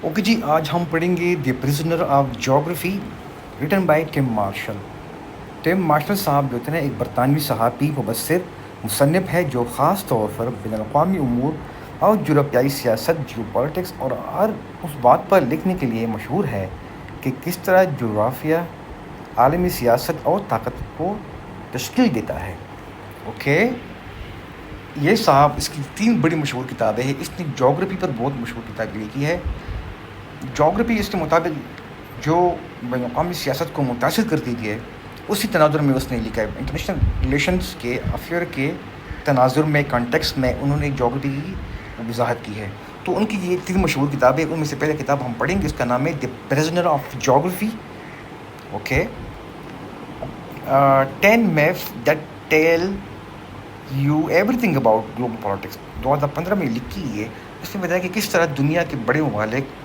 Okay جی، آج ہم پڑھیں گے دی پرزنر آف جغرافی written by Tim Marshall. Tim Marshall صاحب جو تھے نا، ایک برطانوی صحافی، مبصر، مصنف ہے جو خاص طور پر بین الاقوامی امور اور یورپیائی سیاست، جیو پالیٹکس اور اس بات پر لکھنے کے لیے مشہور ہے کہ کس طرح جغرافیہ عالمی سیاست اور طاقت کو تشکیل دیتا ہے۔ اوکے، یہ صاحب، اس کی 3 بڑی مشہور کتابیں ہیں۔ اس نے جغرافی پر بہت مشہور کتاب لکھی ہے۔ جغرافی اس کے مطابق جو بین الاقوامی سیاست کو متاثر کرتی ہے، اسی تناظر میں اس نے لکھا ہے۔ انٹرنیشنل ریلیشنز کے افیئر کے تناظر میں، کانٹیکسٹ میں انہوں نے جغرافی کی وضاحت کی ہے۔ تو ان کی یہ 3 مشہور کتابیں، ان میں سے پہلے کتاب ہم پڑھیں گے، اس کا نام ہے دی پرزنر آف جغرافی۔ Okay, 10 maps that tell you everything about global politics, 2015 میں لکھی ہے۔ اس نے بتایا کہ کس طرح دنیا کے بڑے ممالک،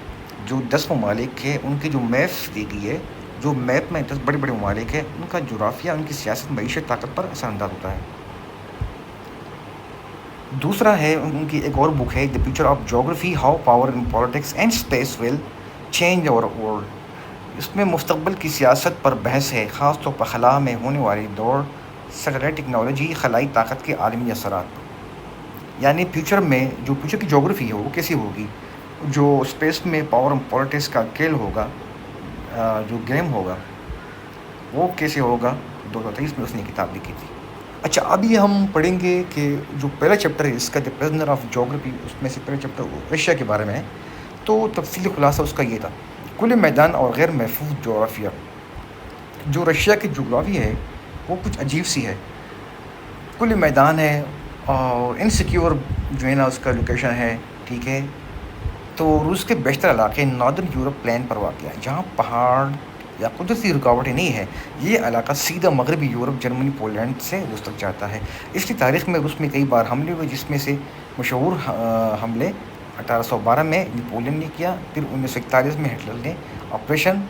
جو 10 ممالک ہیں، ان کی جو میپس دی گئی ہے، جو میپ میں 10 بڑے بڑے ممالک ہیں، ان کا جغرافیہ، ان کی سیاست، معیشت، طاقت پر اثر انداز ہوتا ہے۔ دوسرا ہے ان کی ایک اور بک ہے، دی فیوچر آف جغرافی، how power in politics and space will change our world. اس میں مستقبل کی سیاست پر بحث ہے، خاص طور پر خلا میں ہونے والی دوڑ، سیٹلائٹ ٹیکنالوجی، خلائی طاقت کے عالمی اثرات۔ یعنی فیوچر میں جو فیوچر کی جغرافی ہے وہ کیسی ہوگی، جو اسپیس میں پاور اینڈ پالیٹکس کا کھیل ہوگا، جو گیم ہوگا، وہ کیسے ہوگا۔ 2023 میں اس نے کتاب لکھی تھی۔ اچھا، ابھی ہم پڑھیں گے کہ جو پہلا چیپٹر ہے اس کا، دی پرزنر آف جغرافی، اس میں سے پہلا چیپٹر رشیا کے بارے میں ہے۔ تو تفصیلی خلاصہ اس کا یہ تھا: کل میدان اور غیر محفوظ جغرافیہ۔ جو رشیا کی جغرافی ہے وہ کچھ عجیب سی ہے۔ کل میدان ہے اور انسیکیور جو ہے نا اس کا لوکیشن ہے، ٹھیک ہے۔ تو روس کے بیشتر علاقے ناردرن یورپ پلین پر واقع ہیں، جہاں پہاڑ یا قدرتی رکاوٹیں نہیں ہیں۔ یہ علاقہ سیدھا مغربی یورپ، جرمنی، پولینڈ سے روس تک جاتا ہے۔ اس کی تاریخ میں روس میں کئی بار حملے ہوئے، جس میں سے مشہور حملے 1812 میں نیپولین نے کیا، پھر 1941 میں ہٹلر نے آپریشن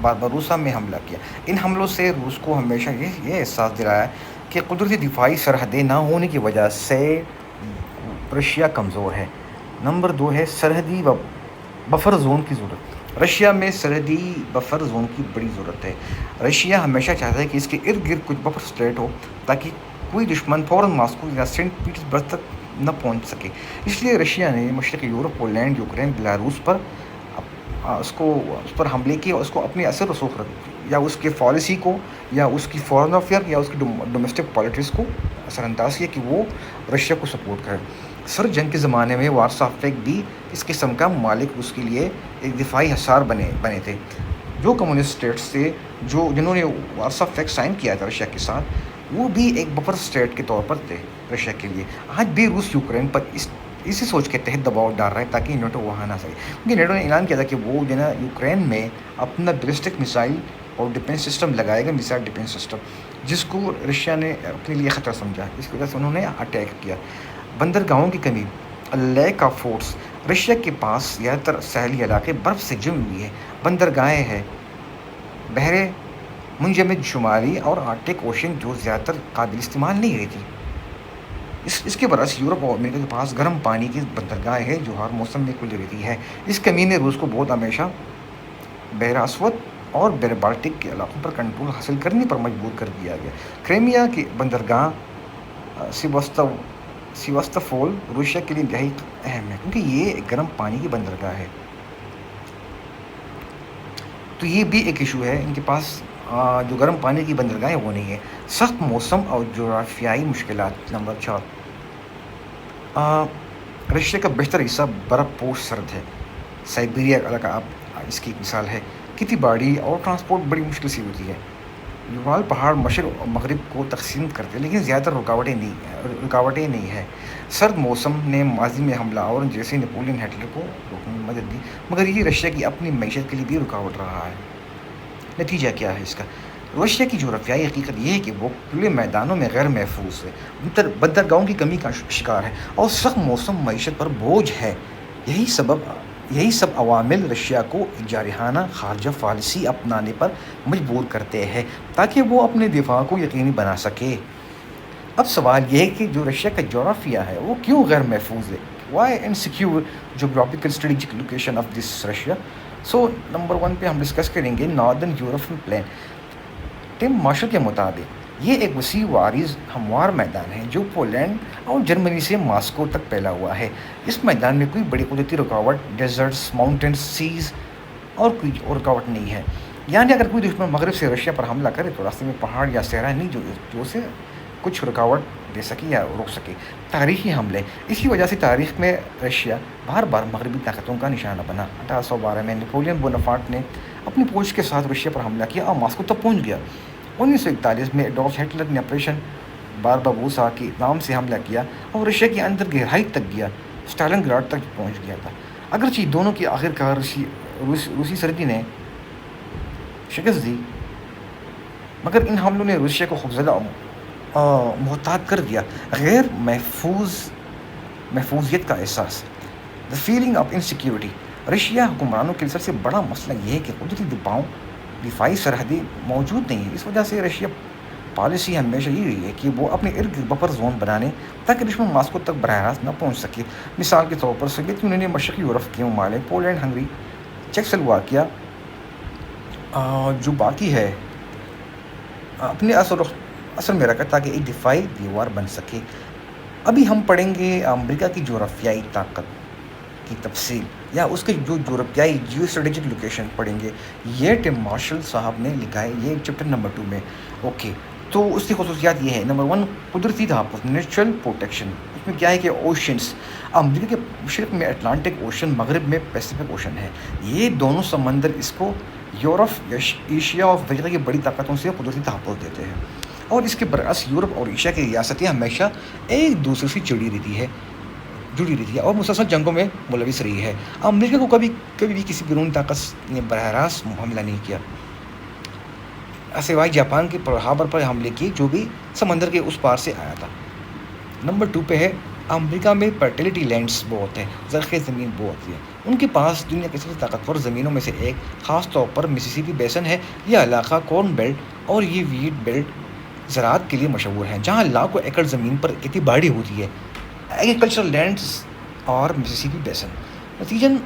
بارباروسا میں حملہ کیا۔ ان حملوں سے روس کو ہمیشہ یہ احساس دلایا کہ قدرتی دفاعی سرحدیں نہ ہونے کی وجہ سے رشیا کمزور ہے۔ نمبر 2 ہے سرحدی بفر زون کی ضرورت۔ رشیا میں سرحدی بفر زون کی بڑی ضرورت ہے۔ رشیا ہمیشہ چاہتا ہے کہ اس کے ارد گرد کچھ بفر اسٹیٹ ہو، تاکہ کوئی دشمن فوراً ماسکو یا سینٹ پیٹرزبرگ تک نہ پہنچ سکے۔ اس لیے رشیا نے مشرقی یورپ، پولینڈ، یوکرین، بیلاروس پر اس پر حملے کیے، اور اس کو اپنے اثر رسوخ یا اس کے پالیسی کو، یا اس کی فارن افیئر، یا اس کی ڈومیسٹک پالیٹکس کو اثر انداز کیا کہ وہ رشیا کو سپورٹ کرے۔ سر جنگ کے زمانے میں وارسا پیکٹ بھی اس قسم کا ممالک اس کے لیے ایک دفاعی حصار بنے تھے۔ جو کمیونسٹ اسٹیٹس تھے، جنہوں نے وارسا پیکٹ سائن کیا تھا رشیا کے ساتھ، وہ بھی ایک بفر اسٹیٹ کے طور پر تھے رشیا کے لیے۔ آج بھی روس یوکرین پر اسی سوچ کے تحت دباؤ ڈال رہا ہے تاکہ نیٹو وہاں نہ سکے، کیونکہ نیٹو نے اعلان کیا تھا کہ وہ جو ہے نا یوکرین میں اپنا بیلسٹک میزائل اور ڈیفینس سسٹم لگائے گا، میزائل ڈیفینس سسٹم، جس کو رشیا نے اپنے لیے خطرہ سمجھا۔ اس کی وجہ سے انہوں نے اٹیک کیا۔ بندرگاہوں کی کمی، لیک آف فورٹس۔ رشیا کے پاس زیادہ تر ساحلی علاقے برف سے جمی ہوئی ہے، بندرگاہیں ہیں، بحر منجمد شمالی اور آرکٹک اوشن جو زیادہ تر قابل استعمال نہیں رہتی۔ اس کے برعکس یورپ اور امریکہ کے پاس گرم پانی کی بندرگاہیں ہیں جو ہر موسم میں کھلی رہتی ہے۔ اس کمی نے روس کو بہت ہمیشہ بحر اسود اور بحر بالٹک کے علاقوں پر کنٹرول حاصل کرنے پر مجبور کر دیا گیا۔ کریمیا کی بندرگاہ سیواستوپول روسیا کے لیے انتہائی اہم ہے، کیونکہ یہ ایک گرم پانی کی بندرگاہ ہے۔ تو یہ بھی ایک ایشو ہے، ان کے پاس جو گرم پانی کی بندرگاہیں وہ نہیں ہے۔ سخت موسم اور جغرافیائی مشکلات۔ نمبر 4، رشیا کا بیشتر حصہ برف پوش سرد ہے۔ سائبیریا علاقہ اس کی ایک مثال ہے۔ کھیتی باڑی اور ٹرانسپورٹ بڑی مشکل سے ہوتی ہے۔ یورال پہاڑ مشرق اور مغرب کو تقسیم کرتے ہیں، لیکن زیادہ تر رکاوٹیں نہیں ہیں۔ سرد موسم نے ماضی میں حملہ آوروں جیسے نیپولین ہٹلر کو روکنے میں مدد دی، مگر یہ رشیا کی اپنی معیشت کے لیے بھی رکاوٹ رہا ہے۔ نتیجہ کیا ہے اس کا؟ رشیا کی جغرافیائی حقیقت یہ ہے کہ وہ کھلے میدانوں میں غیر محفوظ ہے، بندرگاہوں کی کمی کا شکار ہے، اور سخت موسم معیشت پر بوجھ ہے۔ یہی سب عوامل رشیا کو ایک جارحانہ خارجہ پالیسی اپنانے پر مجبور کرتے ہیں تاکہ وہ اپنے دفاع کو یقینی بنا سکے۔ اب سوال یہ ہے کہ جو رشیا کا جغرافیہ ہے وہ کیوں غیر محفوظ ہے؟ Why and secure geographical strategic location of this Russia. So number 1 پہ ہم ڈسکس کریں گے northern European plain. Tim Marshall کے مطابق یہ ایک وسیع و عریض ہموار میدان ہے جو پولینڈ اور جرمنی سے ماسکو تک پھیلا ہوا ہے. اس میدان میں کوئی بڑی قدرتی رکاوٹ، ڈیزرٹس، ماؤنٹینس، سیز اور کوئی اور رکاوٹ نہیں ہے. یعنی اگر کوئی دشمن مغرب سے رشیا پر حملہ کرے تو راستے میں پہاڑ یا صحرا نہیں جو اسے کچھ رکاوٹ دے سکے یا روک سکے. تاریخی حملے. اسی وجہ سے تاریخ میں رشیا بار بار مغربی طاقتوں کا نشانہ بنا. 1812 میں نیپولین بوناپارٹ نے اپنی فوج کے ساتھ رشیا پر حملہ کیا اور ماسکو تک پہنچ گیا. 1941 میں ایڈولف ہٹلر نے آپریشن بارباروسا کے نام سے حملہ کیا اور رشیا کے اندر گہرائی تک گیا، اسٹالن گراڈ تک پہنچ گیا تھا. اگرچہ دونوں کی آخر کار روسی سردی نے شکست دی، مگر ان حملوں نے روسیا کو خوفزدہ محتاط کر دیا. غیر محفوظیت کا احساس، the feeling of insecurity. Russia حکمرانوں کے لیے سب سے بڑا مسئلہ یہ ہے کہ قدرتی دفاعی سرحدیں موجود نہیں ہیں. اس وجہ سے رشیا پالیسی ہمیشہ یہ رہی ہے کہ وہ اپنے ارد گرد بفر زون بنانے تاکہ دشمن ماسکو تک براہ راست نہ پہنچ سکے. مثال کے طور پر سوویت یونین نے مشرقی یورپ کے ممالک پولینڈ، ہنگری، چیکسلواکیا جو باقی ہے اپنے اثر میں رکھا تاکہ ایک دفاعی دیوار بن سکے. ابھی ہم پڑھیں گے امریکہ کی جغرافیائی طاقت کی تفصیل یا اس کے جو یورپیائی جیو اسٹریٹجک لوکیشن پڑھیں گے. یہ ٹم مارشل صاحب نے لکھا ہے، یہ چیپٹر نمبر 2 میں. اوکے، تو اس کی خصوصیات یہ ہے. نمبر 1 قدرتی تحفظ، نیچرل پروٹیکشن. اس میں کیا ہے کہ اوشنس. امریکہ کے مشرق میں اٹلانٹک اوشن، مغرب میں پیسیفک اوشن ہے. یہ دونوں سمندر اس کو یورپ، ایشیا اور افریقہ کی بڑی طاقتوں سے قدرتی تحفظ دیتے ہیں. اور اس کے برعکس یورپ اور ایشیا کی ریاستیں ہمیشہ ایک دوسرے سے جڑی رہتی ہے اور مسلسل جنگوں میں ملوث رہی ہے. امریکہ کو کبھی بھی کسی بیرونی طاقت نے براہ راست حملہ نہیں کیا سوائے جاپان کے پرل ہاربر پر حملے کی جو بھی سمندر کے اس پار سے آیا تھا. نمبر 2 پہ ہے امریکہ میں فرٹیلیٹی لینڈز بہت ہیں، زرخیز زمین بہت ہے. ان کے پاس دنیا کی سب سے طاقتور زمینوں میں سے ایک، خاص طور پر مسیسپی بیسن ہے. یہ علاقہ کارن بیلٹ اور یہ ویٹ بیلٹ زراعت کے لیے مشہور ہے، جہاں لاکھوں ایکڑ زمین پر کھیتی باڑی ہوتی ہے. ایگریکلچرل لینڈز اور مسیسپی بیسن. نتیجاً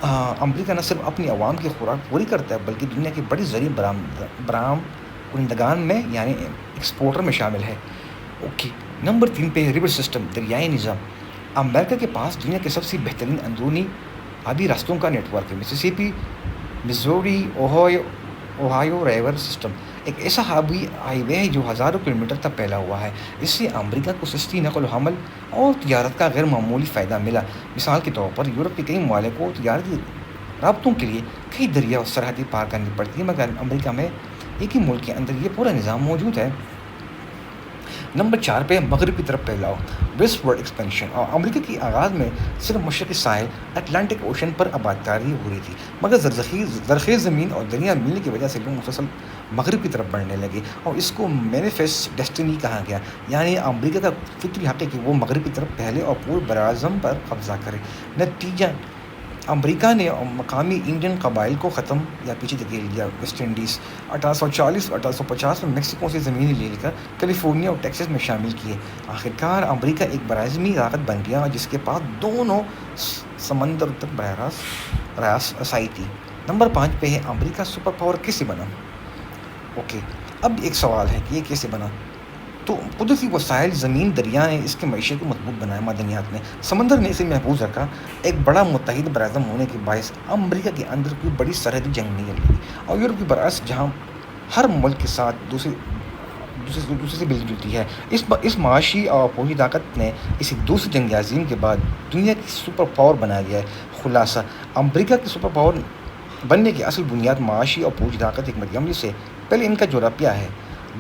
امریکہ نہ صرف اپنی عوام کی خوراک پوری کرتا ہے بلکہ دنیا کے بڑے زرعی برآمد کنندگان میں یعنی ایکسپورٹر میں شامل ہے. اوکے، نمبر 3 پہ ریور سسٹم، دریائی نظام. امریکہ کے پاس دنیا کے سب سے بہترین اندرونی آبی راستوں کا نیٹ ورک ہے. مسیسپی، مزوری، اوہایو ریور سسٹم ایک ایسا آبی ہائی وے ہے جو ہزاروں کلومیٹر تک پھیلا ہوا ہے. اس سے امریکہ کو سستی نقل و حمل اور تجارت کا غیر معمولی فائدہ ملا. مثال کے طور پر یورپ کے کئی ممالک کو تجارتی رابطوں کے لیے کئی دریا اور سرحدیں پار کرنی پڑتی ہیں، مگر امریکہ میں ایک ہی ملک کے اندر یہ پورا نظام موجود ہے. نمبر 4 پہ مغرب کی طرف پھیلاؤ، ویسٹ ورڈ ایکسپینشن. اور امریکہ کی آغاز میں صرف مشرقی ساحل اٹلانٹک اوشن پر آبادکاری ہو رہی تھی، مگر زرخیز زمین اور دریا ملنے کی وجہ سے لوگ مسلسل مغرب کی طرف بڑھنے لگے اور اس کو مینیفیسٹ ڈیسٹینی کہا گیا. یعنی امریکہ کا فطری حق ہے کہ وہ مغرب کی طرف پھیلے اور پورے براعظم پر قبضہ کرے. نتیجہ امریکہ نے مقامی انڈین قبائل کو ختم یا پیچھے دھکیل دیا. ویسٹ انڈیز 1840 اور 1850 میں میکسیکو سے زمینیں لے کر کیلیفورنیا اور ٹیکساس میں شامل کیے. آخرکار امریکہ ایک براعظمی طاقت بن گیا جس کے پاس دونوں سمندر تک براہ راست رسائی تھی. نمبر 5 پہ ہے امریکہ سپر پاور کیسے بنا. اوکے، اب ایک سوال ہے کہ یہ کیسے بنا. تو قدرتی وسائل، زمین، دریا نے اس کے معیشت کو مضبوط بنایا. معدنیات نے، سمندر نے اسے محفوظ رکھا. ایک بڑا متحد براعظم ہونے کے باعث امریکہ کے اندر کوئی بڑی سرحدی جنگ نہیں لڑی. اور یورپ کے برعکس جہاں ہر ملک کے ساتھ دوسرے سے مل جلتی ہے، اس معاشی اور فوجی طاقت نے اسے دوسری جنگ عظیم کے بعد دنیا کی سپر پاور بنا دیا ہے. خلاصہ، امریکہ کی سپر پاور بننے کی اصل بنیاد معاشی اور فوجی طاقت حکمت عملی سے پہلے ان کا جغرافیہ ہے.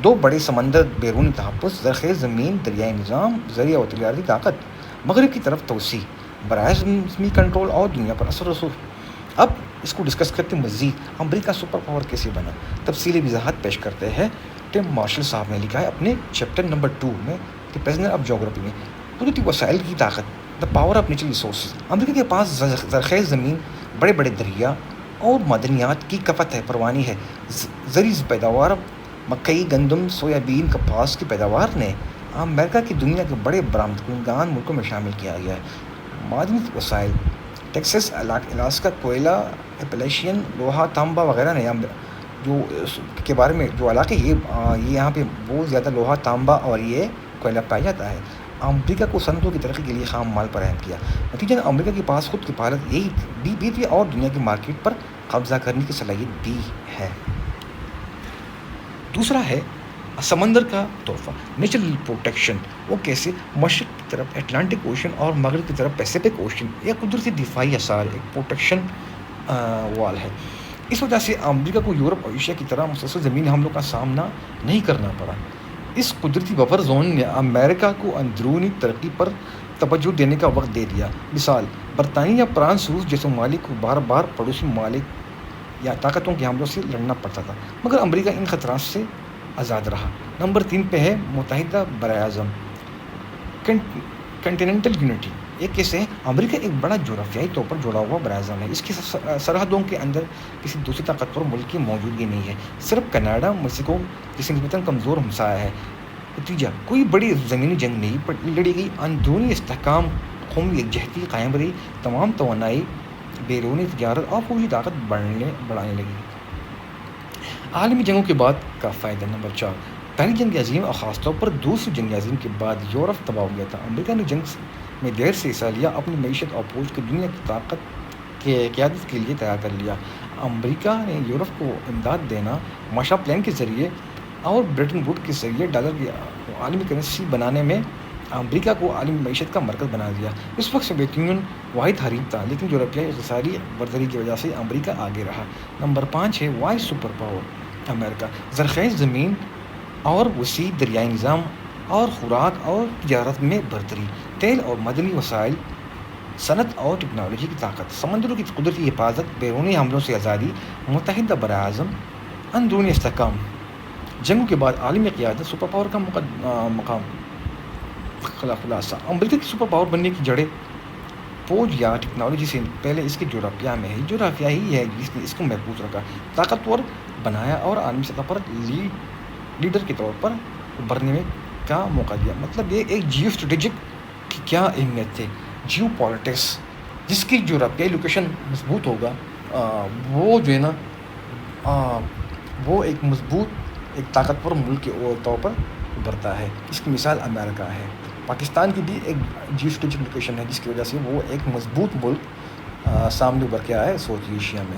2 بڑے سمندر، بیرونی تحفظ، زرخیز زمین، دریائی نظام، زرعی اور تجارتی طاقت، مغرب کی طرف توسیع، براعظمی کنٹرول اور دنیا پر اثر و رسوخ. اب اس کو ڈسکس کرتے مزید امریکہ سپر پاور کیسے بنا. تفصیلی وضاحت پیش کرتے ہیں. ٹم مارشل صاحب نے لکھا ہے اپنے چیپٹر نمبر 2 میں، دی پریزنر آف جغرافی میں، قدرتی وسائل کی طاقت، the power of natural resources. امریکہ کے پاس زرخیز زمین، بڑے بڑے دریا اور معدنیات کی کفت ہے، فراوانی ہے. زرعی پیداوار، مکئی، گندم، سویا بین، کپاس کی پیداوار نے امریکہ کی دنیا کے بڑے برآمد کنندگان ملکوں میں شامل کیا گیا ہے. معدنی وسائل، ٹیکسس، الاسکا، کوئلہ، ایپلیشین، لوہا، تانبا وغیرہ نے جو اس کے بارے میں جو علاقے یہ یہاں پہ بہت زیادہ لوہا، تانبا اور یہ کوئلہ پایا جاتا ہے، امریکہ کو صنعتوں کی ترقی کے لیے خام مال فراہم کیا۔ نتیجہ امریکہ کے پاس خود کفالت یہی بھی تھی اور دنیا کی مارکیٹ پر قبضہ کرنے کی صلاحیت بھی ہے۔ دوسرا ہے سمندر کا تحفہ، نیچرل پروٹیکشن۔ وہ کیسے؟ مشرق کی طرف اٹلانٹک اوشن اور مغرب کی طرف پیسیفک اوشن، یہ قدرتی دفاعی اثار ایک پروٹیکشن وال ہے۔ اس وجہ سے امریکہ کو یورپ اور ایشیا کی طرح مسلسل زمینی حملوں کا سامنا نہیں کرنا پڑا۔ اس قدرتی بفر زون نے امریکہ کو اندرونی ترقی پر توجہ دینے کا وقت دے دیا۔ مثال، برطانیہ، فرانس، روس جیسے ممالک کو بار بار پڑوسی ممالک یا طاقتوں کے حملوں سے لڑنا پڑتا تھا، مگر امریکہ ان خطرات سے آزاد رہا۔ نمبر 3 پہ ہے متحدہ براعظم، کنٹیننٹل یونٹی۔ یہ کیسے ہے؟ امریکہ ایک بڑا جغرافیائی طور پر جڑا ہوا براعظم ہے۔ اس کی سرحدوں کے اندر کسی دوسری طاقتور ملک کی موجودگی نہیں ہے، صرف کینیڈا، میکسیکو جیسے نسبتاً کمزور ہمسایہ ہے۔ نتیجہ، کوئی بڑی زمینی جنگ نہیں لڑی گئی، اندرونی استحکام، قومی یکجہتی قائم رہی، تمام توانائی، بیرونی تجارت اور فوجی طاقت بڑھانے لگی۔ عالمی جنگوں کے بعد کا فائدہ۔ نمبر 4، پہلی جنگ عظیم اور خاص طور پر دوسری جنگ عظیم کے بعد یورپ تباہ ہو گیا تھا۔ امریکہ نے جنگ میں دیر سے حصہ لیا، اپنی معیشت اور فوج کو دنیا کی طاقت کے قیادت کے لیے تیار کر لیا۔ امریکہ نے یورپ کو امداد دینا، مارشل پلان کے ذریعے اور برٹن ووڈ کے ذریعے ڈالر کی عالمی کرنسی بنانے میں امریکہ کو عالمی معیشت کا مرکز بنا دیا۔ اس وقت سوویت یونین واحد حریف تھا، لیکن یورپی اقتصادی برتری کی وجہ سے امریکہ آگے رہا۔ نمبر 5 ہے وائس سپر پاور، امریکہ۔ زرخیز زمین اور وسیع دریائی نظام اور خوراک اور تجارت میں برتری، تیل اور معدنی وسائل، صنعت اور ٹیکنالوجی کی طاقت، سمندروں کی قدرتی حفاظت، بیرونی حملوں سے آزادی، متحدہ براعظم، اندرونی استحکام۔ جنگوں کے بعد عالمی قیادت، سپر پاور کا مقام۔ خلاصہ، امریکہ کی سپر پاور بننے کی جڑیں فوج یا ٹیکنالوجی سے پہلے اس کے جغرافیہ میں ہے۔ جغرافیہ ہی ہے جس نے اس کو محفوظ رکھا، طاقتور بنایا اور عالمی سطح پر لیڈر کے طور پر ابھرنے میں کا موقع دیا۔ مطلب یہ ایک جیو اسٹریٹجک کی کیا اہمیت ہے، جیو پالیٹکس، جس کی جغرافیائی لوکیشن مضبوط ہوگا وہ جو ہے نا وہ ایک مضبوط، ایک طاقتور ملک کے طور پر ابھرتا ہے۔ اس کی مثال امریکہ ہے۔ پاکستان کی بھی ایک جیو اسٹریٹجک لوکیشن ہے، جس کی وجہ سے وہ ایک مضبوط ملک سامنے ابھر کے آیا ہے ساؤتھ ایشیا میں۔